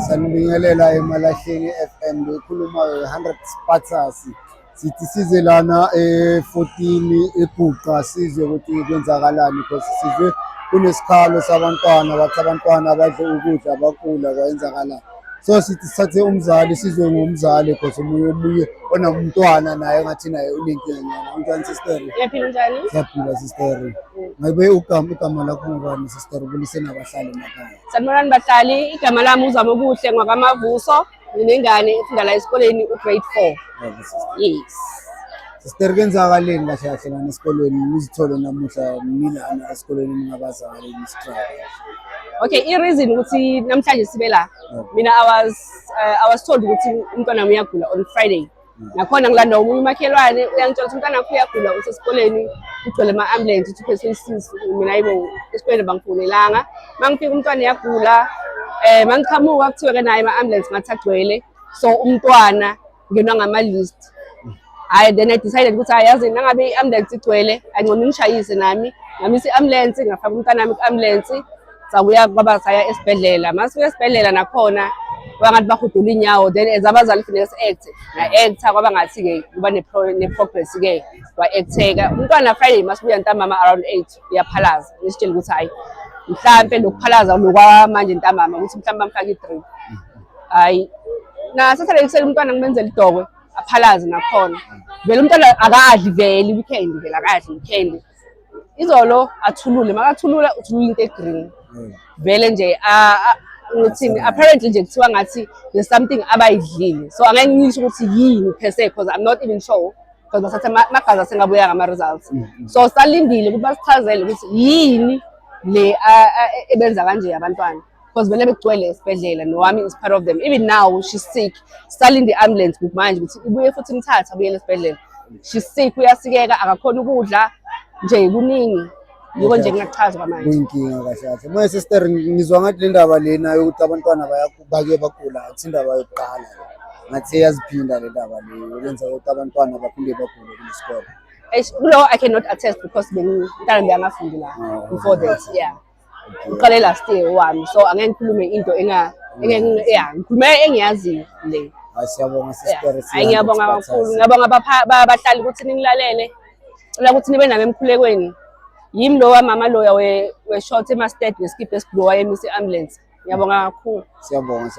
Sanibingelela eMalahleni FM bekhuluma 100 Spartans. Sithi size lana 14 eGuqa sizwe ukuthi kwenzakalani because sizwe kunesikhalo sabantwana bathi abantwana badle ukudla bakula kwenzakala. So sithi sathe umzali sizwe ngomzali because omunye onamntwana naye ngathi naye unenkinga nyana. Unjani sister? Yaphila njani? Siyaphila sister. Ngabe igama lakho ngubani sister? Ubulise nabahlali emakhaya. Sanibonani bahlali, igama lami uZama Okuhle ngwakaMavuso, nginengane efunda la esikoleni ugrade 4. Yes. Sister kwenzakaleni kahle kahle lana esikoleni nizithole namuhla nilana esikoleni ningabazali nistruggle. Okay, i-reason ukuthi namhlanje sibe la. Mina I was told ukuthi umntwana wami uyagula on Friday. Nakhona ngilanda omunye umakhelwane uyangitshela ukuthi umntwana wakho uyagula usesikoleni kugcwele ama-ambulance uthi phesisisi mina yibo esikoleni bangifonelanga. Mangifika umntwana uyagula mangiqhamuka kuthiwe-ke naye ama-ambulance ngathi agcwele so umntwana ngenwa ngama-list. Then I decided ukuthi ayazi nangabe i-ambulance igcwele angcono ngishayise nami ngamisa i-ambulance ngafaka umntwana wami ku-ambulance sabuya kwaba saya esibhedlela. Masifika esibhedlela nakhona bangathi bahudula inyawo then as abazali kufanele si-act na-acta kwaba ngathi-ke kuba ne-progress-ke wa-acteka. Umntwana Friday masibuya ntambama around 8 uyaphalaza nisitshela ukuthi hayi mhlampe lokuphalaza lokwamanje ntambama ukuthi mhlampe bamfake i-drip. Hayi na Saturday kusele umntwana ngimenzela idokwe aphalaze nakhona vele umntwana akadli vele weekend vele akadli weekend. Izolo athulule makathulula uthulula into egreen vele nje ngithini apparently nje kuthiwa ngathi there's something abayidlile so angeke ngisho ukuthi yini per se because I'm not even sure because basathe magazi asengabuya ngama results. So salindile ukuthi basichazele ukuthi yini le ebenza kanje abantwana because vele bekugcwele esibhedlela nowami is part of them. Even now she's sick, salinde ambulance manje ukuthi ibuye futhi imthatha abuyele esibhedlela. She's sick, uyasikeka akakhona ukudla nje kuningi yiko nje ngingachaza kwamanje. Kuyinkinga kahle kahle. Manje sister ngizwa ngathi le ndaba lena yokuthi abantwana bake bagula athi indaba yokuqala ngathi yaziphinda le ndaba le yenza ukuthi abantwana baphinde bagule kulesikole. Kulo I cannot attest because bengintana ngiyangafundi la before that. Yeah. Uqale last year wami so angeke ngikhulume into ngikhulume engiyaziyo le. Siyabonga sister. Ngiyabonga kakhulu. Ngiyabonga bahlali ukuthi ningilalele. La ukuthi nibe nami emkhulekweni. Yimi lo wamama loya we short ema state ngesikipho esiblowa emise ambulance. Ngiyabonga kakhulu. Siyabonga.